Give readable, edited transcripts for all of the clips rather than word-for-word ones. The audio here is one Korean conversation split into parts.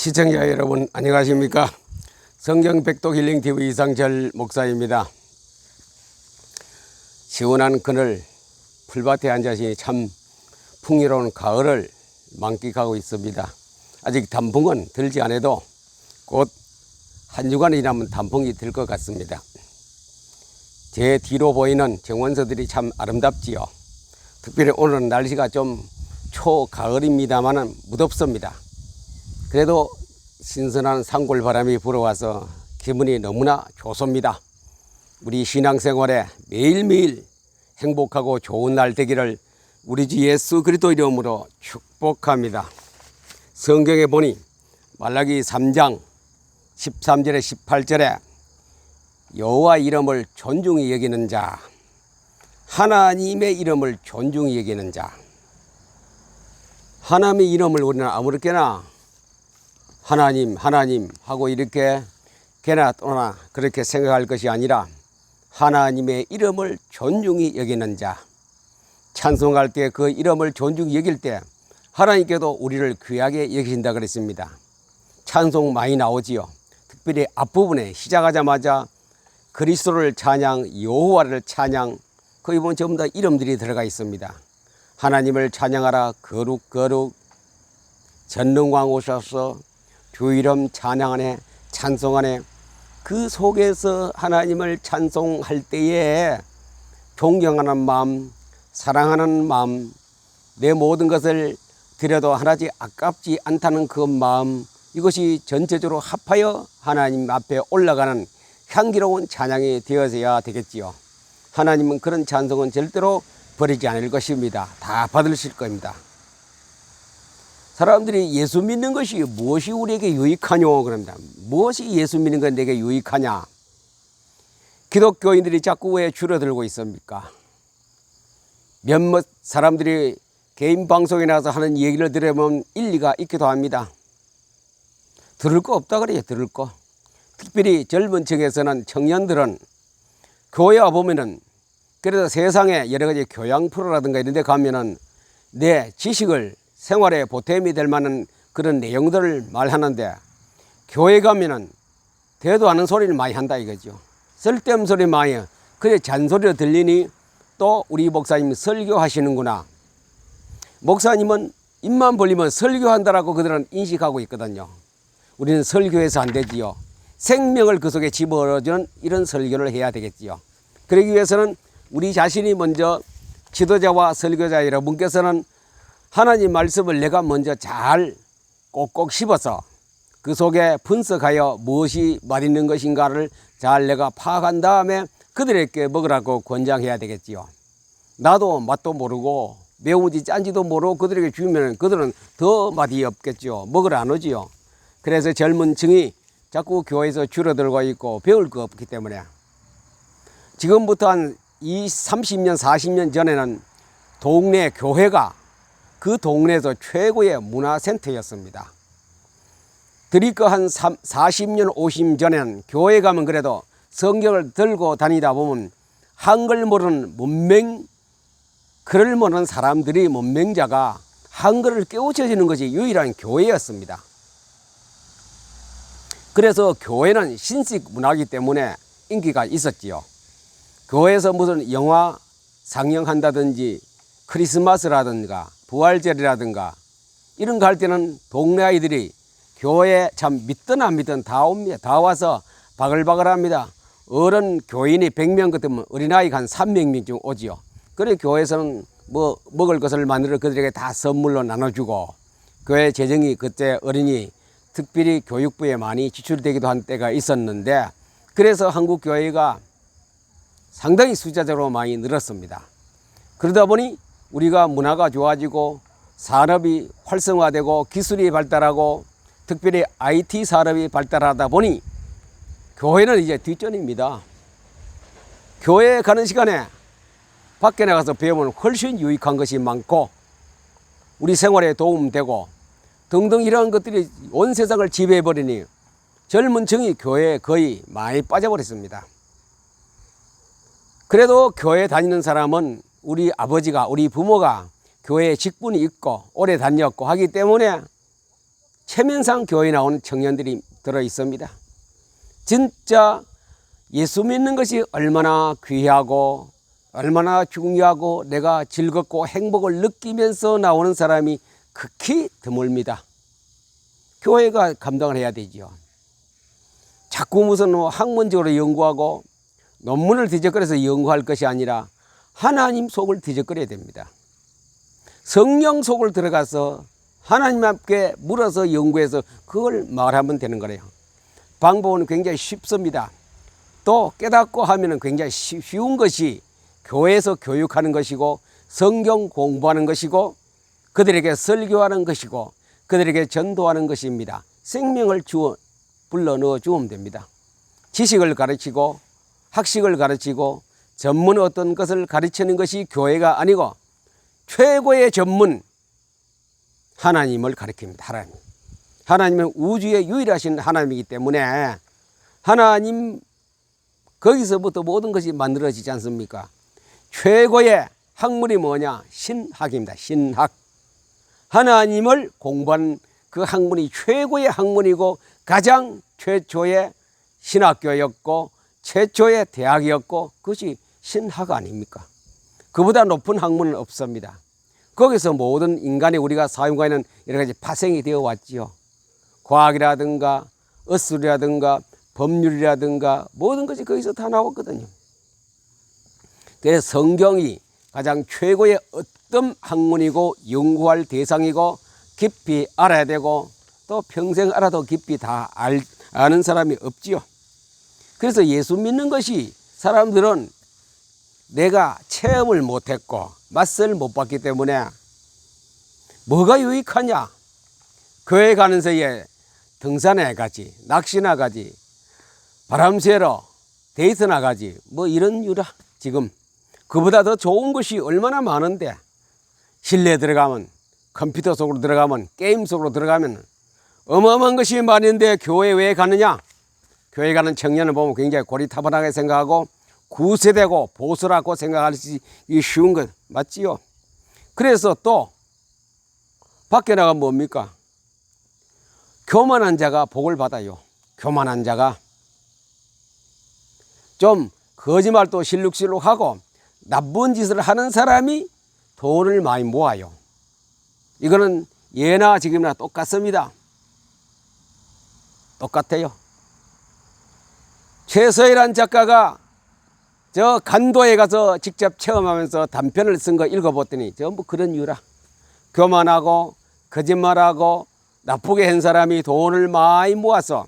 시청자 여러분 안녕하십니까? 성경 백독 힐링 TV 이상철 목사입니다. 시원한 그늘 풀밭에 앉아서 참 풍요로운 가을을 만끽하고 있습니다. 아직 단풍은 들지 않아도 곧 한 주간 지나면 단풍이 들 것 같습니다. 제 뒤로 보이는 정원서들이 참 아름답지요. 특별히 오늘은 날씨가 좀 초가을입니다만 무덥습니다. 그래도 신선한 산골바람이 불어와서 기분이 너무나 좋습니다. 우리 신앙생활에 매일매일 행복하고 좋은 날 되기를 우리 주 예수 그리스도 이름으로 축복합니다. 성경에 보니 말라기 3장 13절에 18절에 여호와 이름을 존중히 여기는 자, 하나님의 이름을 존중히 여기는 자. 하나님의 이름을 우리는 아무렇게나 하나님 하고 이렇게 개나 또나 그렇게 생각할 것이 아니라 하나님의 이름을 존중히 여기는 자, 찬송할 때 그 이름을 존중히 여길 때 하나님께도 우리를 귀하게 여기신다 그랬습니다. 찬송 많이 나오지요. 특별히 앞부분에 시작하자마자 그리스도를 찬양, 여호와를 찬양, 거기 보면 전부 다 이름들이 들어가 있습니다. 하나님을 찬양하라 거룩 거룩 전능왕 오셔서 주 이름 찬양하네 찬송하네. 그 속에서 하나님을 찬송할 때에 존경하는 마음, 사랑하는 마음, 내 모든 것을 드려도 하나지 아깝지 않다는 그 마음, 이것이 전체적으로 합하여 하나님 앞에 올라가는 향기로운 찬양이 되어서야 되겠지요. 하나님은 그런 찬송은 절대로 버리지 않을 것입니다. 다 받으실 겁니다. 사람들이 예수 믿는 것이 무엇이 우리에게 유익하뇨? 그럽니다. 무엇이 예수 믿는 건 내게 유익하냐? 기독교인들이 자꾸 왜 줄어들고 있습니까? 몇몇 사람들이 개인 방송에 나와서 하는 얘기를 들으면 일리가 있기도 합니다. 들을 거 없다 그래요. 들을 거. 특별히 젊은 층에서는 청년들은 교회 와 보면은 그래도 세상에 여러 가지 교양 프로라든가 이런 데 가면은 내 지식을 생활에 보탬이 될 만한 그런 내용들을 말하는데 교회 가면은 대도 않은 소리를 많이 한다 이거죠. 쓸데없는 소리 많이 해요. 그래 잔소리로 들리니 또 우리 목사님이 설교하시는구나. 목사님은 입만 벌리면 설교한다라고 그들은 인식하고 있거든요. 우리는 설교해서 안 되지요. 생명을 그 속에 집어넣어주는 이런 설교를 해야 되겠지요. 그러기 위해서는 우리 자신이 먼저 지도자와 설교자 여러분께서는 하나님 말씀을 내가 먼저 잘 꼭꼭 씹어서 그 속에 분석하여 무엇이 맛있는 것인가를 잘 내가 파악한 다음에 그들에게 먹으라고 권장해야 되겠지요. 나도 맛도 모르고 매운지 짠지도 모르고 그들에게 주면 그들은 더 맛이 없겠죠. 먹으러 안 오지요. 그래서 젊은 층이 자꾸 교회에서 줄어들고 있고 배울 거 없기 때문에 지금부터 한 30년 40년 전에는 동네 교회가 그 동네에서 최고의 문화센터였습니다. 드릴 거 한 40년 50년 전에는 교회 가면 그래도 성경을 들고 다니다 보면 한글 모르는 글을 모르는 사람들이 문맹자가 한글을 깨우쳐지는 것이 유일한 교회였습니다. 그래서 교회는 신식 문화이기 때문에 인기가 있었지요. 교회에서 무슨 영화 상영한다든지 크리스마스라든가 부활절이라든가 이런 거 할 때는 동네 아이들이 교회에 참 믿든 안 믿든 다 옵니다. 다 와서 바글바글합니다. 어른 교인이 100명 같으면 어린아이가 한 300명쯤 오지요. 그래 교회에서는 뭐 먹을 것을 만들어 그들에게 다 선물로 나눠주고 교회 재정이 그때 어린이 특별히 교육부에 많이 지출되기도 한 때가 있었는데 그래서 한국 교회가 상당히 숫자적으로 많이 늘었습니다. 그러다 보니 우리가 문화가 좋아지고 산업이 활성화되고 기술이 발달하고 특별히 IT 산업이 발달하다 보니 교회는 이제 뒷전입니다. 교회에 가는 시간에 밖에 나가서 배우면 훨씬 유익한 것이 많고 우리 생활에 도움되고 등등 이러한 것들이 온 세상을 지배해버리니 젊은 층이 교회에 거의 많이 빠져버렸습니다. 그래도 교회 다니는 사람은 우리 아버지가 우리 부모가 교회에 직분이 있고 오래 다녔고 하기 때문에 체면상 교회에 나오는 청년들이 들어 있습니다. 진짜 예수 믿는 것이 얼마나 귀하고 얼마나 중요하고 내가 즐겁고 행복을 느끼면서 나오는 사람이 극히 드뭅니다. 교회가 감당을 해야 되죠. 자꾸 무슨 학문적으로 연구하고 논문을 뒤적거려서 연구할 것이 아니라 하나님 속을 뒤적거려야 됩니다. 성령 속을 들어가서 하나님 앞에 물어서 연구해서 그걸 말하면 되는 거래요. 방법은 굉장히 쉽습니다. 또 깨닫고 하면 굉장히 쉬운 것이 교회에서 교육하는 것이고 성경 공부하는 것이고 그들에게 설교하는 것이고 그들에게 전도하는 것입니다. 생명을 불러 넣어 주면 됩니다. 지식을 가르치고 학식을 가르치고 전문 어떤 것을 가르치는 것이 교회가 아니고 최고의 전문 하나님을 가르칩니다. 하나님은 우주의 유일하신 하나님이기 때문에 하나님 거기서부터 모든 것이 만들어지지 않습니까? 최고의 학문이 뭐냐? 신학입니다. 신학. 하나님을 공부한 그 학문이 최고의 학문이고 가장 최초의 신학교였고 최초의 대학이었고 그것이 신학 아닙니까? 그보다 높은 학문은 없습니다. 거기서 모든 인간이 우리가 사용하는 여러 가지 파생이 되어 왔지요. 과학이라든가 의술이라든가 법률이라든가 모든 것이 거기서 다 나왔거든요. 그래서 성경이 가장 최고의 어떤 학문이고 연구할 대상이고 깊이 알아야 되고 또 평생 알아도 깊이 다 아는 사람이 없지요. 그래서 예수 믿는 것이 사람들은 내가 체험을 못했고 맛을 못 봤기 때문에 뭐가 유익하냐? 교회 가는 새에 등산에 가지, 낚시나 가지, 바람 쐬러 데이트나 가지 뭐 이런 유라. 지금 그보다 더 좋은 것이 얼마나 많은데 실내에 들어가면 컴퓨터 속으로 들어가면 게임 속으로 들어가면 어마어마한 것이 많은데 교회 왜 가느냐? 교회 가는 청년을 보면 굉장히 고리타분하게 생각하고 구세되고 보수라고 생각하기 쉬운 것 맞지요? 그래서 또 밖에 나가면 뭡니까? 교만한 자가 복을 받아요. 교만한 자가 좀 거짓말도 실룩실룩하고 나쁜 짓을 하는 사람이 돈을 많이 모아요. 이거는 예나 지금이나 똑같습니다. 똑같아요. 최서일한 작가가 저 간도에 가서 직접 체험하면서 단편을 쓴 거 읽어봤더니 전부 그런 이유라. 교만하고 거짓말하고 나쁘게 한 사람이 돈을 많이 모아서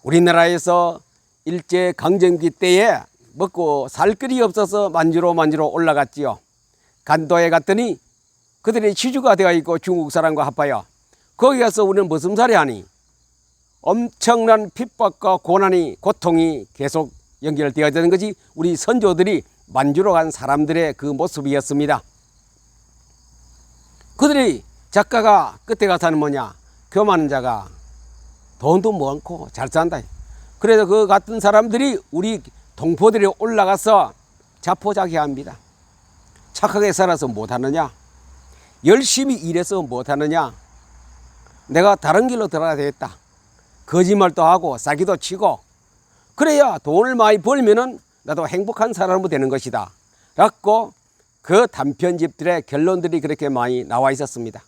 우리나라에서 일제강점기 때에 먹고 살 길이 없어서 만주로 올라갔지요. 간도에 갔더니 그들이 취주가 되어 있고 중국 사람과 합하여 거기 가서 우리는 무슨 살이 하니 엄청난 핍박과 고통이 계속 연결되어지는 것이 우리 선조들이 만주로 간 사람들의 그 모습이었습니다. 그들이 작가가 끝에 가서는 뭐냐? 교만한 자가 돈도 많고 잘 산다. 그래서 그 같은 사람들이 우리 동포들이 올라가서 자포자기합니다. 착하게 살아서 못하느냐? 열심히 일해서 못하느냐? 내가 다른 길로 들어가야 되겠다. 거짓말도 하고 사기도 치고 그래야 돈을 많이 벌면은 나도 행복한 사람이 되는 것이다 라고 그 단편집들의 결론들이 그렇게 많이 나와 있었습니다.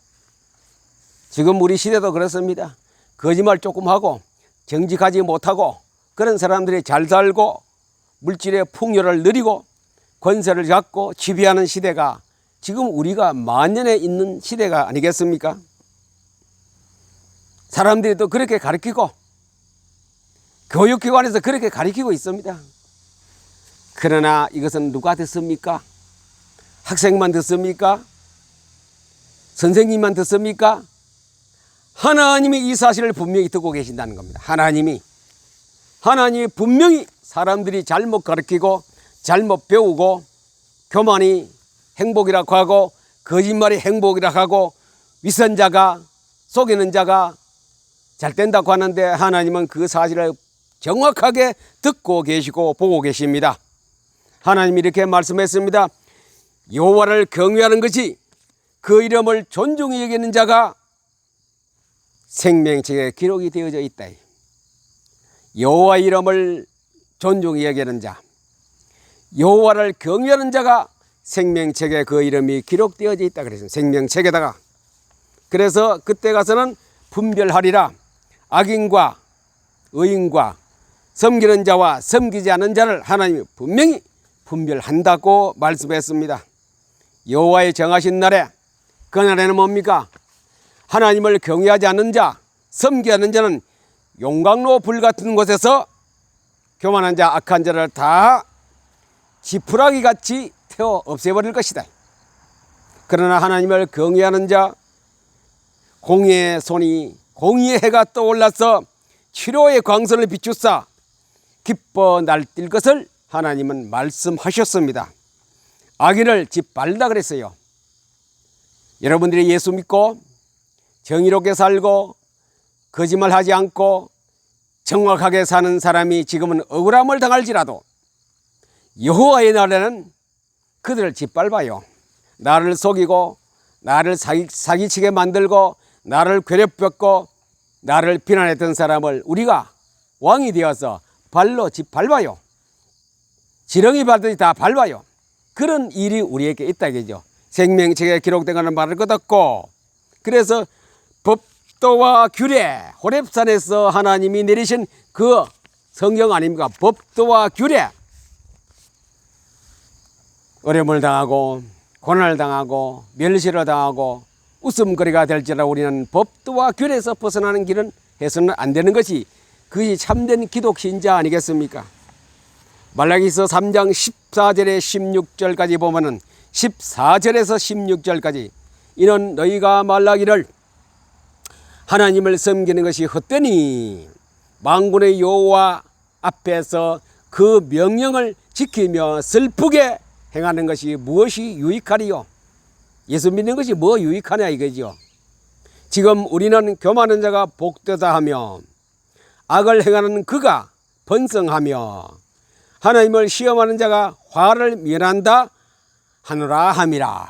지금 우리 시대도 그렇습니다. 거짓말 조금 하고 정직하지 못하고 그런 사람들이 잘 살고 물질의 풍요를 누리고 권세를 갖고 지배하는 시대가 지금 우리가 만년에 있는 시대가 아니겠습니까? 사람들이 또 그렇게 가르치고 교육기관에서 그렇게 가르치고 있습니다. 그러나 이것은 누가 듣습니까? 학생만 듣습니까? 선생님만 듣습니까? 하나님이 이 사실을 분명히 듣고 계신다는 겁니다. 하나님이 분명히 사람들이 잘못 가르치고 잘못 배우고 교만이 행복이라고 하고 거짓말이 행복이라고 하고 위선자가 속이는 자가 잘 된다고 하는데 하나님은 그 사실을 정확하게 듣고 계시고 보고 계십니다. 하나님이 이렇게 말씀했습니다. 여호와를 경외하는 것이 그 이름을 존중히 여기는 자가 생명책에 기록이 되어져 있다. 여호와 이름을 존중히 여기는 자, 여호와를 경외하는 자가 생명책에 그 이름이 기록되어져 있다 그랬어요. 생명책에다가. 그래서 그때 가서는 분별하리라. 악인과 의인과 섬기는 자와 섬기지 않는 자를 하나님이 분명히 분별한다고 말씀했습니다. 여호와의 정하신 날에, 그 날에는 뭡니까? 하나님을 경외하지 않는 자, 섬기지 않는 자는 용광로 불 같은 곳에서 교만한 자, 악한 자를 다 지푸라기 같이 태워 없애버릴 것이다. 그러나 하나님을 경외하는 자, 공의의 손이, 공의의 해가 떠올라서 치료의 광선을 비추사 기뻐 날뛸 것을 하나님은 말씀하셨습니다. 악인을 짓밟다 그랬어요. 여러분들이 예수 믿고 정의롭게 살고 거짓말하지 않고 정확하게 사는 사람이 지금은 억울함을 당할지라도 여호와의 날에는 그들을 짓밟아요. 나를 속이고 나를 사기치게 만들고 나를 괴롭혔고 나를 비난했던 사람을 우리가 왕이 되어서 발로 짓밟아요. 지렁이 밟듯이 다 밟아요. 그런 일이 우리에게 있다 이거죠. 생명책에 기록된 것을 말을 거뒀고, 그래서 법도와 규례, 호렙산에서 하나님이 내리신 그 성경 아닙니까? 법도와 규례. 어려움을 당하고 고난을 당하고 멸시를 당하고 웃음거리가 될지라도 우리는 법도와 규례에서 벗어나는 길은 해서는 안 되는 것이, 그것이 참된 기독 신자 아니겠습니까? 말라기서 3장 14절에 16절까지 보면은 14절에서 16절까지, 이는 너희가 말라기를 하나님을 섬기는 것이 헛되니 만군의 여호와 앞에서 그 명령을 지키며 슬프게 행하는 것이 무엇이 유익하리요? 예수 믿는 것이 뭐 유익하냐 이거죠. 지금 우리는 교만한 자가 복되다 하며 악을 행하는 그가 번성하며 하나님을 시험하는 자가 화를 면한다 하노라 함이라.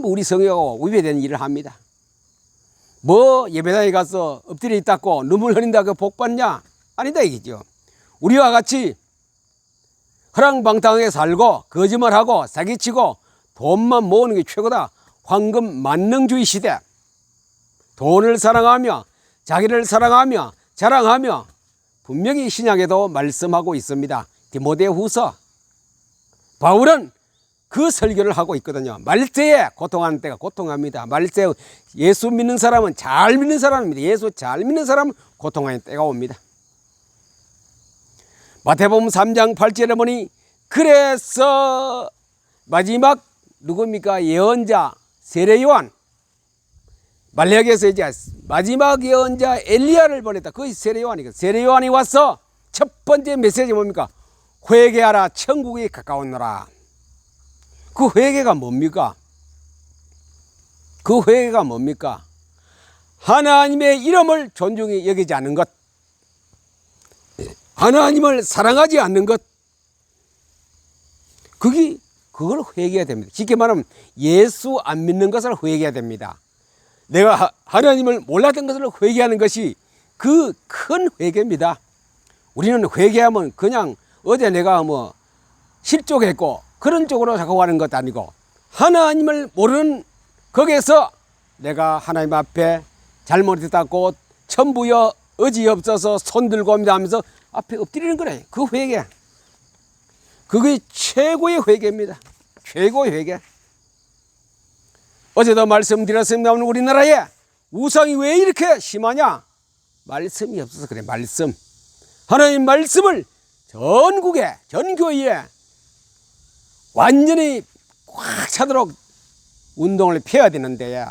우리 성경하고 위배된 일을 합니다. 뭐 예배당에 가서 엎드려 있다고 눈물 흘린다고 복 받냐? 아니다 이거죠. 우리와 같이 허랑방탕하게 살고 거짓말하고 사기치고 돈만 모으는 게 최고다. 황금 만능주의 시대. 돈을 사랑하며 자기를 사랑하며 자랑하며 분명히 신약에도 말씀하고 있습니다. 디모데후서. 바울은 그 설교를 하고 있거든요. 말세에 고통하는 때가 고통합니다. 말세에 예수 믿는 사람은 잘 믿는 사람입니다. 예수 잘 믿는 사람은 고통하는 때가 옵니다. 마태복음 3장 8절에 보니 그래서 마지막 누굽니까? 예언자 세례요한, 말라기에서 이제 마지막 예언자 엘리야를 보냈다. 그것이 세례요한이거든요. 세례요한이 와서 첫 번째 메시지 뭡니까? 회개하라, 천국이 가까웠노라. 그 회개가 뭡니까? 그 회개가 뭡니까? 하나님의 이름을 존중히 여기지 않는 것, 하나님을 사랑하지 않는 것, 그걸 회개해야 됩니다. 쉽게 말하면 예수 안 믿는 것을 회개해야 됩니다. 내가 하나님을 몰랐던 것을 회개하는 것이 그 큰 회개입니다. 우리는 회개하면 그냥 어제 내가 뭐 실족했고 그런 쪽으로 자꾸 가는 것도 아니고, 하나님을 모르는 거기에서 내가 하나님 앞에 잘못했다고 천부여 어지없어서 손들고 옵니다 하면서 앞에 엎드리는 거래요. 그 회개, 그게 최고의 회개입니다. 최고의 회개. 어제도 말씀드렸습니다. 우리나라에 우상이 왜 이렇게 심하냐? 말씀이 없어서 그래. 말씀, 하나님 말씀을 전국에, 전 교회에 완전히 꽉 차도록 운동을 펴야 되는데,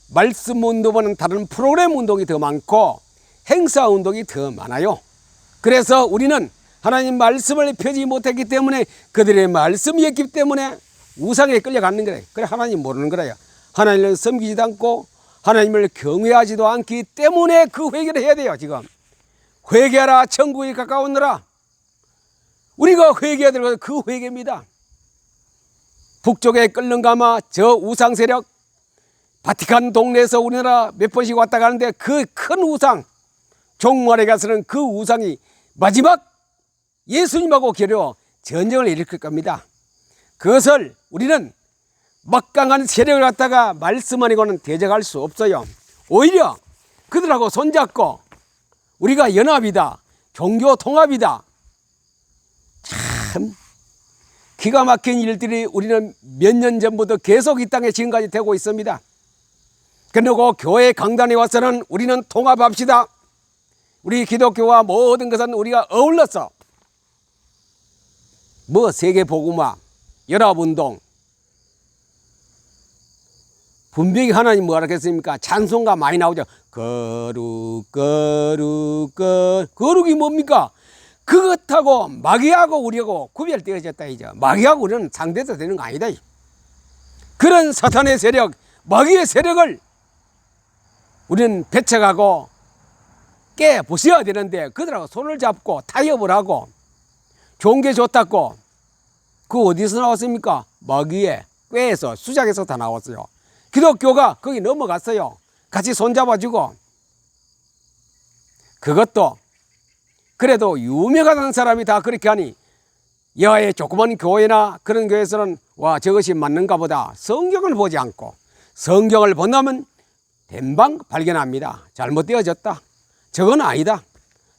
말씀 운동보다는 다른 프로그램 운동이 더 많고 행사 운동이 더 많아요. 그래서 우리는 하나님 말씀을 펴지 못했기 때문에, 그들의 말씀이었기 때문에 우상에 끌려가는 거예요. 그래, 하나님 모르는 거예요. 하나님을 섬기지도 않고 하나님을 경외하지도 않기 때문에 그 회개를 해야 돼요. 지금 회개하라, 천국이 가까웠노라. 우리가 회개해야 될 것은 그 회개입니다. 북쪽에 끓는 가마, 저 우상 세력, 바티칸 동네에서 우리나라 몇 번씩 왔다 가는데 그 큰 우상, 종말에 가서는 그 우상이 마지막 예수님하고 겨루어 전쟁을 일으킬 겁니다. 그것을 우리는 막강한 세력을 갖다가 말씀 아니고는 대적할 수 없어요. 오히려 그들하고 손잡고 우리가 연합이다, 종교 통합이다. 참 기가 막힌 일들이 우리는 몇 년 전부터 계속 이 땅에 지금까지 되고 있습니다. 그리고 교회 강단에 와서는 우리는 통합합시다. 우리 기독교와 모든 것은 우리가 어울러서 세계복음화, 연합운동, 분명히 하나님 뭐라 했습니까? 찬송가 많이 나오죠. 거룩 거룩 거룩이 뭡니까? 그것하고 마귀하고 우리하고 구별되어졌다 이죠. 마귀하고 우리는 상대도 되는 거 아니다. 그런 사탄의 세력, 마귀의 세력을 우리는 배척하고 깨부숴야 되는데 그들하고 손을 잡고 타협을 하고 좋은 게 좋다고 그 어디서 나왔습니까? 마귀의 꾀에서 수작에서 다 나왔어요. 기독교가 거기 넘어갔어요. 같이 손잡아주고. 그것도 그래도 유명한 사람이 다 그렇게 하니 여하의 조그만 교회나 그런 교회에서는 와 저것이 맞는가 보다. 성경을 보지 않고 성경을 본다면 된방 발견합니다. 잘못되어졌다. 저건 아니다.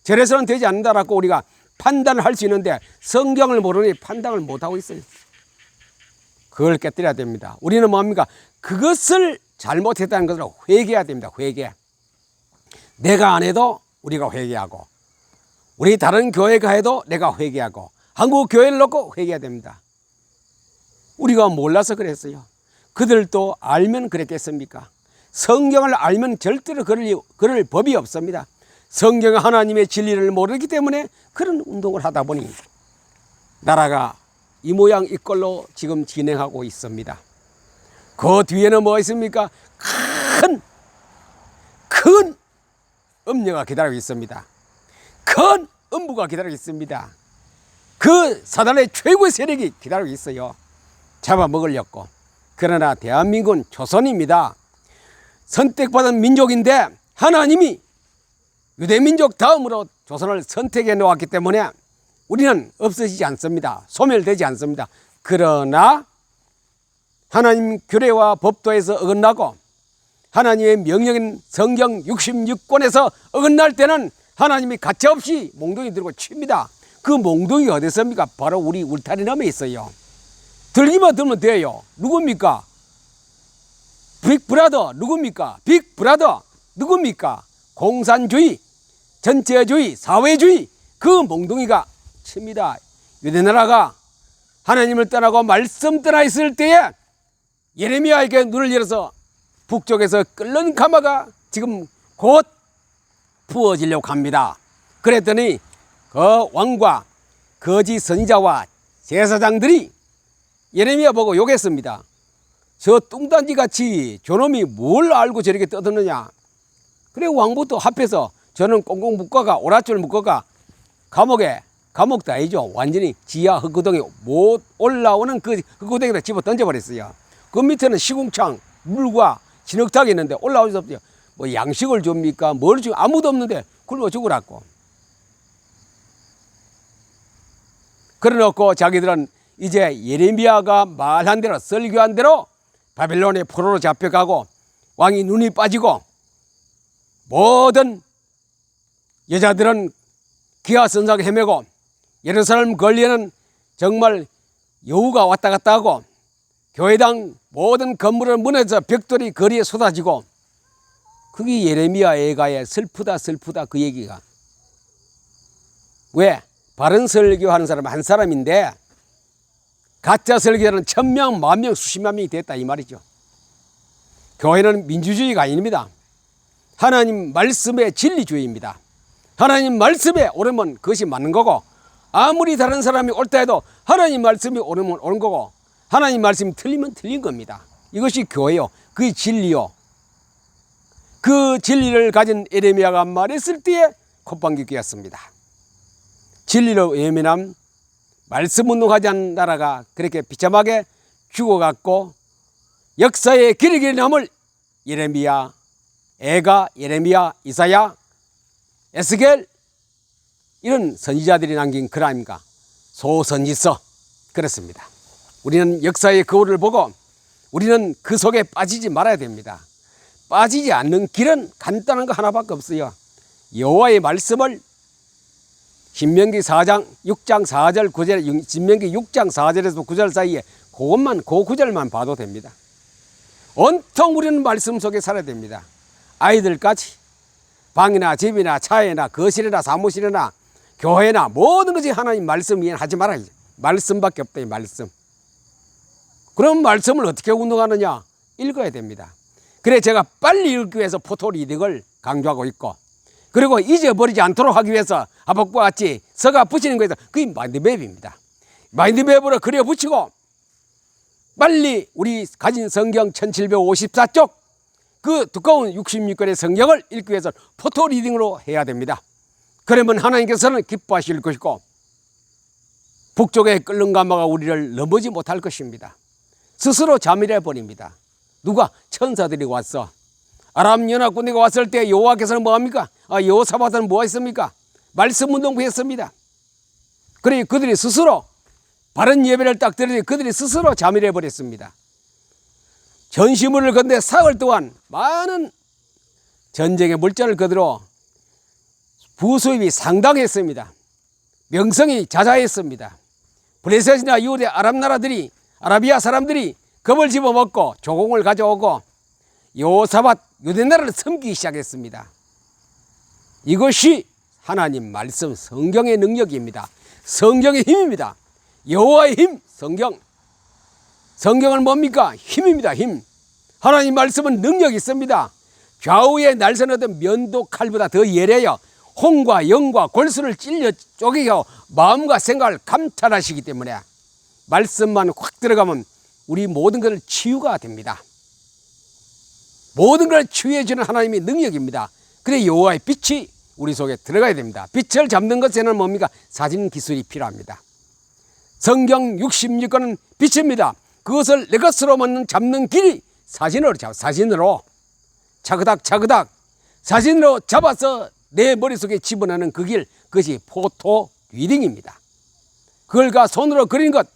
저래서는 되지 않는다라고 우리가 판단을 할 수 있는데 성경을 모르니 판단을 못하고 있어요. 그걸 깨뜨려야 됩니다. 우리는 뭡니까? 그것을 잘못했다는 것을 회개해야 됩니다. 회개. 내가 안 해도 우리가 회개하고 우리 다른 교회가 해도 내가 회개하고 한국 교회를 놓고 회개해야 됩니다. 우리가 몰라서 그랬어요. 그들도 알면 그랬겠습니까? 성경을 알면 절대로 그럴 법이 없습니다. 성경 하나님의 진리를 모르기 때문에 그런 운동을 하다 보니 나라가 이 모양 이 꼴로 지금 진행하고 있습니다. 그 뒤에는 뭐 있습니까? 큰 음녀가 기다리고 있습니다. 큰 음부가 기다리고 있습니다. 그 사단의 최고의 세력이 기다리고 있어요. 잡아먹으려고. 그러나 대한민국은 조선입니다. 선택받은 민족인데 하나님이 유대민족 다음으로 조선을 선택해 놓았기 때문에 우리는 없어지지 않습니다. 소멸되지 않습니다. 그러나 하나님 규례와 법도에서 어긋나고 하나님의 명령인 성경 66권에서 어긋날 때는 하나님이 가차없이 몽둥이 들고 칩니다. 그 몽둥이가 어디 있습니까? 바로 우리 울타리 너머에 있어요. 들기만 들면 돼요. 누굽니까? 빅브라더 누굽니까? 빅브라더 누굽니까? 공산주의, 전체주의, 사회주의 그 몽둥이가 칩니다. 유대나라가 하나님을 떠나고 말씀 떠나 있을 때에 예레미야에게 눈을 열어서 북쪽에서 끓는 가마가 지금 곧 부어지려고 합니다. 그랬더니 그 왕과 거짓 선지자와 제사장들이 예레미야 보고 욕했습니다. 저 뚱딴지 같이 저놈이 뭘 알고 저렇게 떠드느냐. 그래 왕부터 합해서 저는 꽁꽁 묶어가 오랏줄 묶어가 감옥도 아니죠. 완전히 지하 흙구덩이 못 올라오는 그 흙구덩이에다 집어 던져버렸어요. 그 밑에는 시궁창 물과 진흙탕이 있는데 올라올 수 없죠. 뭐 양식을 줍니까? 뭘 줍니까? 아무도 없는데 굶어 죽으라고. 그래놓고 자기들은 이제 예레미야가 말한 대로 설교한 대로 바벨론의 포로로 잡혀가고 왕이 눈이 빠지고 모든 여자들은 기하선사가 헤매고 예루살렘 거리에는 정말 여우가 왔다 갔다 하고 교회당 모든 건물을 무너져 벽돌이 거리에 쏟아지고 그게 예레미야 애가의 슬프다 그 얘기가. 왜? 바른 설교하는 사람 한 사람인데 가짜 설교자는 1000명, 10,000명, 수십만 명이 됐다 이 말이죠. 교회는 민주주의가 아닙니다. 하나님 말씀의 진리주의입니다. 하나님 말씀에 오르면 그것이 맞는 거고 아무리 다른 사람이 옳다 해도 하나님 말씀이 옳으면 옳은 거고 하나님 말씀이 틀리면 틀린 겁니다. 이것이 교회요. 그게 진리요. 그 진리를 가진 예레미야가 말했을 때에 콧방귀 뀌었습니다. 진리로 예민함 말씀 운동하지 않는 나라가 그렇게 비참하게 죽어갔고 역사의 기록에 남을 예레미야, 에가, 예레미야, 이사야, 에스겔 이런 선지자들이 남긴 글 아닙니까? 소선지서. 그렇습니다. 우리는 역사의 거울을 보고 우리는 그 속에 빠지지 말아야 됩니다. 빠지지 않는 길은 간단한 거 하나밖에 없어요. 여호와의 말씀을 신명기 4장 6장 4절 9절 신명기 6장 4절에서 9절 사이에 그것만 그 구절만 봐도 됩니다. 온통 우리는 말씀 속에 살아야 됩니다. 아이들까지 방이나 집이나 차에나 거실이나 사무실이나 교회나 모든 것이 하나님 말씀 이해는 하지 말아야죠. 말씀밖에 없다 이 말씀. 그럼 말씀을 어떻게 운동하느냐? 읽어야 됩니다. 그래 제가 빨리 읽기 위해서 포토리딩을 강조하고 있고 그리고 잊어버리지 않도록 하기 위해서 하박국과 같이 서가 붙이는 거에서 그게 마인드맵입니다. 마인드맵으로 그려 붙이고 빨리 우리 가진 성경 1754쪽 그 두꺼운 66권의 성경을 읽기 위해서 포토리딩으로 해야 됩니다. 그러면 하나님께서는 기뻐하실 것이고 북쪽의 끓는 가마가 우리를 넘보지 못할 것입니다. 스스로 잠이래 버립니다. 누가? 천사들이 왔어. 아람 연합군대가 왔을 때 여호와께서는 뭐합니까? 여호사밧은 뭐 했습니까? 말씀 운동부 했습니다. 그러니 그들이 스스로 바른 예배를 딱 드리니 그들이 스스로 잠이래 버렸습니다. 전시물을 건데 사흘 동안 많은 전쟁의 물자를 거들어 부수입이 상당했습니다. 명성이 자자했습니다. 블레셋이나 이후의 아랍 나라들이 아라비아 사람들이 겁을 집어먹고 조공을 가져오고 여호사밧 유대나라를 섬기기 시작했습니다. 이것이 하나님 말씀 성경의 능력입니다. 성경의 힘입니다. 여호와의 힘 성경. 성경은 뭡니까? 힘입니다. 힘. 하나님 말씀은 능력이 있습니다. 좌우에 날선하던 면도 칼보다 더 예래요. 혼과 영과 골수를 찔려 쪼개어 마음과 생각을 감찰하시기 때문에 말씀만 확 들어가면 우리 모든 것을 치유가 됩니다. 모든 걸 치유해 주는 하나님의 능력입니다. 그래 여호와의 빛이 우리 속에 들어가야 됩니다. 빛을 잡는 것에는 뭡니까? 사진 기술이 필요합니다. 성경 66권은 빛입니다. 그것을 내 것으로 잡는 길이 사진으로 사진으로 차그닥 차그닥 사진으로 잡아서 내 머릿속에 집어넣는 그 길, 그것이 포토 리딩입니다. 그걸가 손으로 그린 것,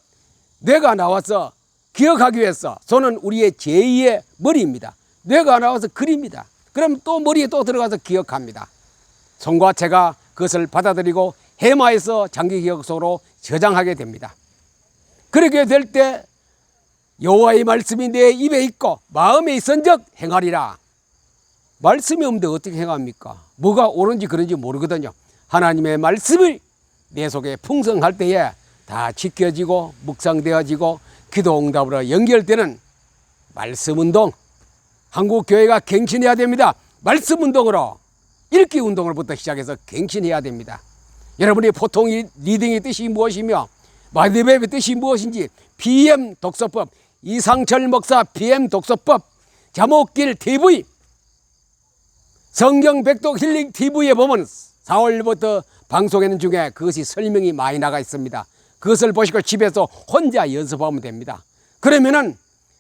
뇌가 나와서 기억하기 위해서 손은 우리의 제2의 머리입니다. 뇌가 나와서 그립니다. 그럼 또 머리에 또 들어가서 기억합니다. 손과 제가 그것을 받아들이고 해마에서 장기 기억 속으로 저장하게 됩니다. 그렇게 될 때 여호와의 말씀이 내 입에 있고 마음에 있은즉 행하리라. 말씀이 없는데 어떻게 행합니까? 뭐가 옳은지 그런지 모르거든요. 하나님의 말씀이 내 속에 풍성할 때에 다 지켜지고 묵상되어지고 기도 응답으로 연결되는 말씀 운동. 한국 교회가 갱신해야 됩니다. 말씀 운동으로 읽기 운동을부터 시작해서 갱신해야 됩니다. 여러분이 보통 리딩의 뜻이 무엇이며 마인드맵의 뜻이 무엇인지 BM 독서법, 이상철 목사 BM 독서법, 자목길 TV, 성경 백독 힐링 TV에 보면 4월부터 방송하는 중에 그것이 설명이 많이 나가 있습니다. 그것을 보시고 집에서 혼자 연습하면 됩니다. 그러면은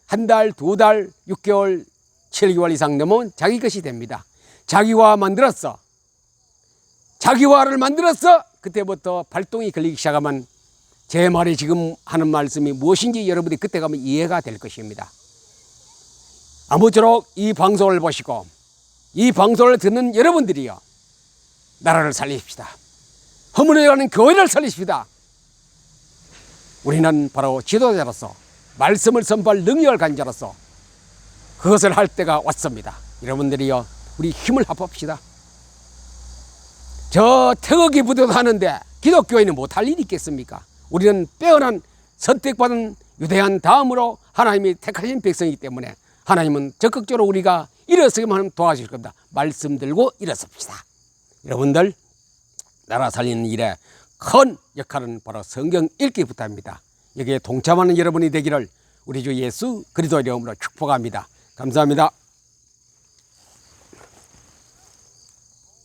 한 달, 두 달, 6개월, 7개월 이상 넘으면 자기 것이 됩니다. 자기화 만들었어. 자기화를 만들었어. 그때부터 발동이 걸리기 시작하면 제 말이 지금 하는 말씀이 무엇인지 여러분이 그때 가면 이해가 될 것입니다. 아무쪼록 이 방송을 보시고 이 방송을 듣는 여러분들이요, 나라를 살리십시다. 허물어가는 교회를 살리십시다. 우리는 바로 지도자로서 말씀을 선포할 능력을 가진 자로서 그것을 할 때가 왔습니다. 여러분들이요, 우리 힘을 합합시다. 저 태극기 부대도 하는데 기독교인은 못할 일이 있겠습니까? 우리는 빼어난 선택받은 유대한 다음으로 하나님이 택하신 백성이기 때문에 하나님은 적극적으로 우리가 일어서기만 도와주실 겁니다. 말씀 들고 일어섭시다. 여러분들, 나라 살리는 일에 큰 역할은 바로 성경 읽기부터입니다. 여기에 동참하는 여러분이 되기를 우리 주 예수 그리스도의 이름으로 축복합니다. 감사합니다.